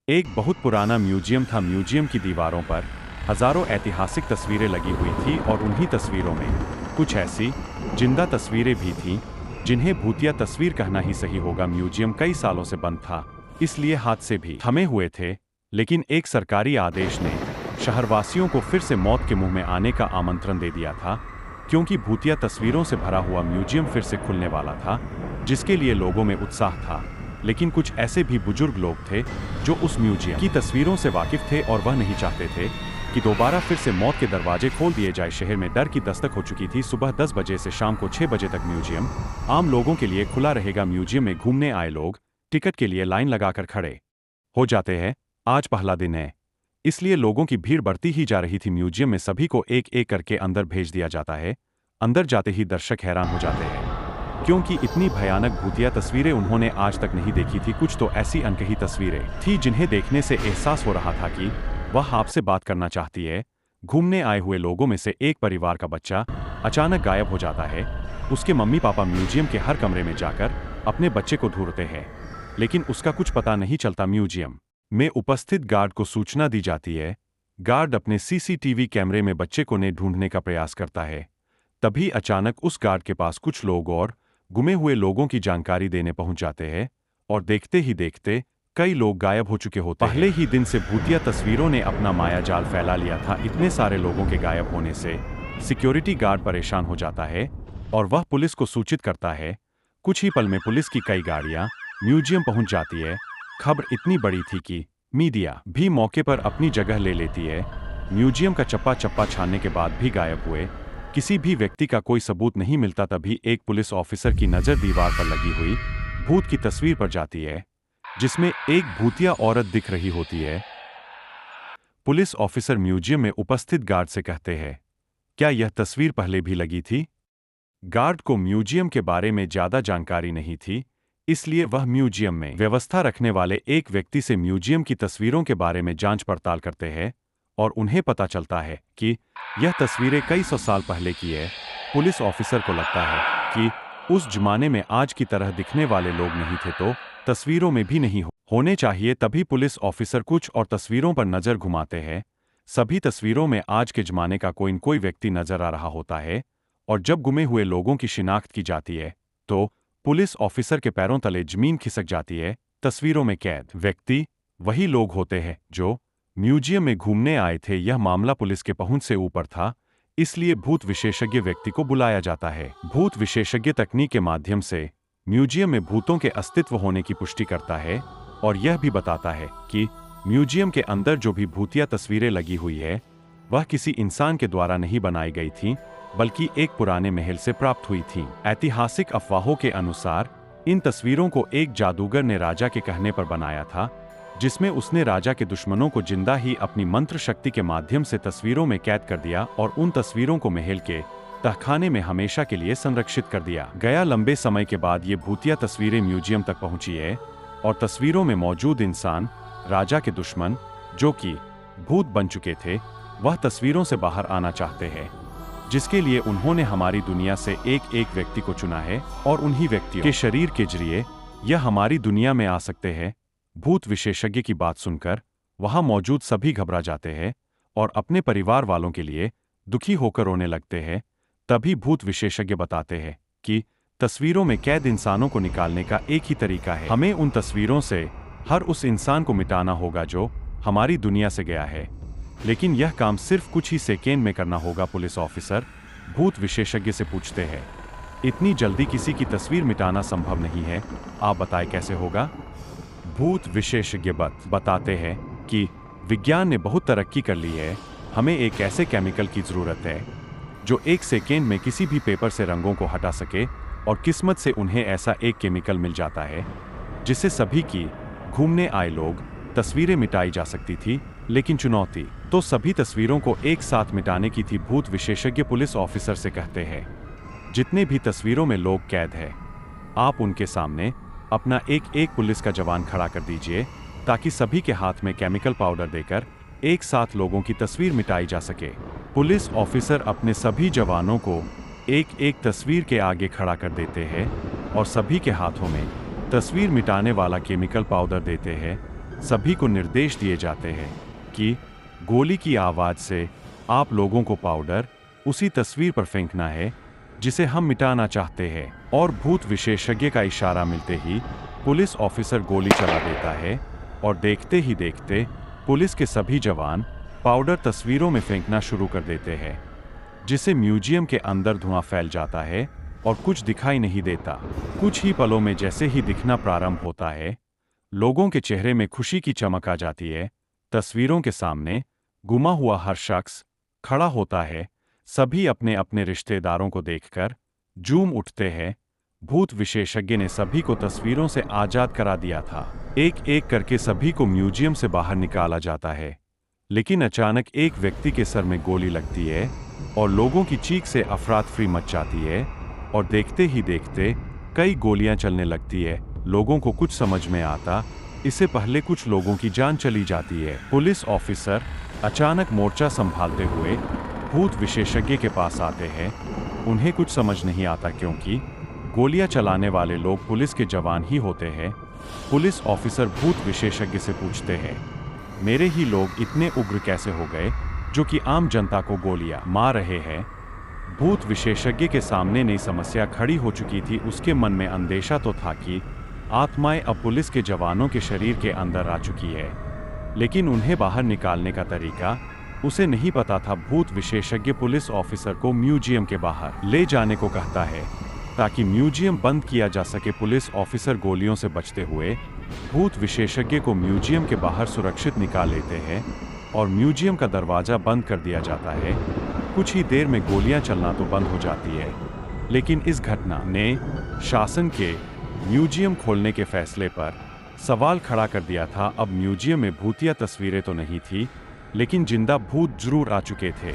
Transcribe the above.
एक बहुत पुराना म्यूजियम था। म्यूजियम की दीवारों पर हजारों ऐतिहासिक तस्वीरें लगी हुई थी और उन्हीं तस्वीरों में कुछ ऐसी जिंदा तस्वीरें भी थीं जिन्हें भूतिया तस्वीर कहना ही सही होगा। म्यूजियम कई सालों से बंद था, इसलिए हादसे भी थमे हुए थे, लेकिन एक सरकारी आदेश ने शहरवासियों को फिर से मौत के मुंह में आने का आमंत्रण दे दिया था, क्योंकि भूतिया तस्वीरों से भरा हुआ म्यूजियम फिर से खुलने वाला था, जिसके लिए लोगों में उत्साह था। लेकिन कुछ ऐसे भी बुजुर्ग लोग थे जो उस म्यूजियम की तस्वीरों से वाकिफ थे और वह नहीं चाहते थे कि दोबारा फिर से मौत के दरवाजे खोल दिए जाए। शहर में डर की दस्तक हो चुकी थी। सुबह 10 बजे से शाम को 6 बजे तक म्यूजियम आम लोगों के लिए खुला रहेगा। म्यूजियम में घूमने आए लोग टिकट के लिए लाइन लगाकर खड़े हो जाते हैं। आज पहला दिन है, इसलिए लोगों की भीड़ बढ़ती ही जा रही थी। म्यूजियम में सभी को एक एक करके अंदर भेज दिया जाता है। अंदर जाते ही दर्शक हैरान हो जाते हैं, क्योंकि इतनी भयानक भूतिया तस्वीरें उन्होंने आज तक नहीं देखी थी। कुछ तो ऐसी अनकही तस्वीरें थी जिन्हें देखने से एहसास हो रहा था कि वह आपसे बात करना चाहती है। घूमने आए हुए लोगों में से एक परिवार का बच्चा अचानक गायब हो जाता है। उसके मम्मी पापा म्यूजियम के हर कमरे में जाकर अपने बच्चे को ढूंढते हैं, लेकिन उसका कुछ पता नहीं चलता। म्यूजियम में उपस्थित गार्ड को सूचना दी जाती है। गार्ड अपने सीसीटीवी कैमरे में बच्चे को ढूंढने का प्रयास करता है। तभी अचानक उस गार्ड के पास कुछ लोग और गुमे हुए लोगों की जानकारी देने पहुंच जाते हैं, और देखते ही देखते कई लोग गायब हो चुके होते हैं। पहले ही दिन से भूतिया तस्वीरों ने अपना माया जाल फैला लिया था। इतने सारे लोगों के गायब होने से सिक्योरिटी गार्ड परेशान हो जाता है और वह पुलिस को सूचित करता है। कुछ ही पल में पुलिस की कई गाड़ियां म्यूजियम पहुंच जाती है। खबर इतनी बड़ी थी कि मीडिया भी मौके पर अपनी जगह ले लेती है। म्यूजियम का चप्पा चप्पा छानने के बाद भी गायब हुए किसी भी व्यक्ति का कोई सबूत नहीं मिलता। तभी एक पुलिस ऑफिसर की नजर दीवार पर लगी हुई भूत की तस्वीर पर जाती है, जिसमें एक भूतिया औरत दिख रही होती है। पुलिस ऑफिसर म्यूजियम में उपस्थित गार्ड से कहते हैं, क्या यह तस्वीर पहले भी लगी थी? गार्ड को म्यूजियम के बारे में ज्यादा जानकारी नहीं थी, इसलिए वह म्यूजियम में व्यवस्था रखने वाले एक व्यक्ति से म्यूजियम की तस्वीरों के बारे में जांच पड़ताल करते हैं, और उन्हें पता चलता है कि यह तस्वीरें कई सौ साल पहले की है। पुलिस ऑफिसर को लगता है कि उस जमाने में आज की तरह दिखने वाले लोग नहीं थे, तो तस्वीरों में भी नहीं होने चाहिए। तभी पुलिस ऑफिसर कुछ और तस्वीरों पर नजर घुमाते हैं। सभी तस्वीरों में आज के जमाने का कोई न कोई व्यक्ति नजर आ रहा होता है, और जब गुमे हुए लोगों की शिनाख्त की जाती है तो पुलिस ऑफिसर के पैरों तले जमीन खिसक जाती है। तस्वीरों में कैद व्यक्ति वही लोग होते हैं जो म्यूजियम में घूमने आए थे। यह मामला पुलिस के पहुंच से ऊपर था, इसलिए भूत विशेषज्ञ व्यक्ति को बुलाया जाता है। भूत विशेषज्ञ तकनीक के माध्यम से म्यूजियम में भूतों के अस्तित्व होने की पुष्टि करता है, और यह भी बताता है कि म्यूजियम के अंदर जो भी भूतिया तस्वीरें लगी हुई है वह किसी इंसान के द्वारा नहीं बनाई गई थीं, बल्कि एक पुराने महल से प्राप्त हुई थीं। ऐतिहासिक अफवाहों के अनुसार इन तस्वीरों को एक जादूगर ने राजा के कहने पर बनाया था, जिसमें उसने राजा के दुश्मनों को जिंदा ही अपनी मंत्र शक्ति के माध्यम से तस्वीरों में कैद कर दिया और उन तस्वीरों को महल के तहखाने में हमेशा के लिए संरक्षित कर दिया गया। लंबे समय के बाद ये भूतिया तस्वीरें म्यूजियम तक पहुंची है, और तस्वीरों में मौजूद इंसान राजा के दुश्मन जो कि भूत बन चुके थे, वह तस्वीरों से बाहर आना चाहते हैं, जिसके लिए उन्होंने हमारी दुनिया से एक एक व्यक्ति को चुना है, और उन्हीं व्यक्तियों के शरीर के जरिए यह हमारी दुनिया में आ सकते हैं। भूत विशेषज्ञ की बात सुनकर वहां मौजूद सभी घबरा जाते हैं और अपने परिवार वालों के लिए दुखी होकर रोने लगते हैं। तभी भूत विशेषज्ञ बताते हैं कि तस्वीरों में कैद इंसानों को निकालने का एक ही तरीका है। हमें उन तस्वीरों से हर उस इंसान को मिटाना होगा जो हमारी दुनिया से गया है, लेकिन यह काम सिर्फ कुछ ही सेकेंड में करना होगा। पुलिस ऑफिसर भूत विशेषज्ञ से पूछते हैं, इतनी जल्दी किसी की तस्वीर मिटाना संभव नहीं है, आप बताएं कैसे होगा? भूत विशेषज्ञ बताते हैं कि विज्ञान ने बहुत तरक्की कर ली है। हमें एक ऐसे केमिकल की जरूरत है जो एक सेकेंड में किसी भी पेपर से रंगों को हटा सके, और किस्मत से उन्हें ऐसा एक केमिकल मिल जाता है जिससे सभी की घूमने आए लोग तस्वीरें मिटाई जा सकती थी। लेकिन चुनौती तो सभी तस्वीरों को एक साथ मिटाने की थी। भूत विशेषज्ञ पुलिस ऑफिसर से कहते हैं, जितने भी तस्वीरों में लोग कैद हैं, आप उनके सामने अपना एक एक पुलिस का जवान खड़ा कर दीजिए, ताकि सभी के हाथ में केमिकल पाउडर देकर एक साथ लोगों की तस्वीर मिटाई जा सके। पुलिस ऑफिसर अपने सभी जवानों को एक एक तस्वीर के आगे खड़ा कर देते हैं और सभी के हाथों में तस्वीर मिटाने वाला केमिकल पाउडर देते हैं। सभी को निर्देश दिए जाते हैं कि गोली की आवाज़ से आप लोगों को पाउडर उसी तस्वीर पर फेंकना है जिसे हम मिटाना चाहते हैं। और भूत विशेषज्ञ का इशारा मिलते ही पुलिस ऑफिसर गोली चला देता है और देखते ही देखते पुलिस के सभी जवान पाउडर तस्वीरों में फेंकना शुरू कर देते हैं, जिससे म्यूजियम के अंदर धुआं फैल जाता है और कुछ दिखाई नहीं देता। कुछ ही पलों में जैसे ही दिखना प्रारंभ होता है, लोगों के चेहरे में खुशी की चमक आ जाती है। तस्वीरों के सामने गुमा हुआ हर शख्स खड़ा होता है। सभी अपने अपने रिश्तेदारों को देखकर झूम उठते हैं। भूत विशेषज्ञ ने सभी को तस्वीरों से आजाद करा दिया था। एक एक करके सभी को म्यूजियम से बाहर निकाला जाता है, लेकिन अचानक एक व्यक्ति के सर में गोली लगती है और लोगों की चीख से अफरा-तफरी मच जाती है और देखते ही देखते कई गोलियां चलने लगती है। लोगों को कुछ समझ में आता, इससे पहले कुछ लोगों की जान चली जाती है। पुलिस ऑफिसर अचानक मोर्चा संभालते हुए भूत विशेषज्ञ के पास आते हैं। उन्हें कुछ समझ नहीं आता क्योंकि गोलियां चलाने वाले लोग पुलिस के जवान ही होते हैं। पुलिस ऑफिसर भूत विशेषज्ञ से पूछते हैं, मेरे ही लोग इतने उग्र कैसे हो गए जो कि आम जनता को गोलियां मार रहे हैं? भूत विशेषज्ञ के सामने नई समस्या खड़ी हो चुकी थी। उसके मन में अंदेशा तो था कि आत्माएं अब पुलिस के जवानों के शरीर के अंदर आ चुकी है, लेकिन उन्हें बाहर निकालने का तरीका उसे नहीं पता था। भूत विशेषज्ञ पुलिस ऑफिसर को म्यूजियम के बाहर ले जाने को कहता है ताकि म्यूजियम बंद किया जा सके। पुलिस ऑफिसर गोलियों से बचते हुए भूत विशेषज्ञ को म्यूजियम के बाहर सुरक्षित निकाल लेते हैं और म्यूजियम का दरवाज़ा बंद कर दिया जाता है। कुछ ही देर में गोलियां चलना तो बंद हो जाती है, लेकिन इस घटना ने शासन के म्यूजियम खोलने के फैसले पर सवाल खड़ा कर दिया था। अब म्यूजियम में भूतिया तस्वीरें तो नहीं थी, लेकिन जिंदा भूत जरूर आ चुके थे।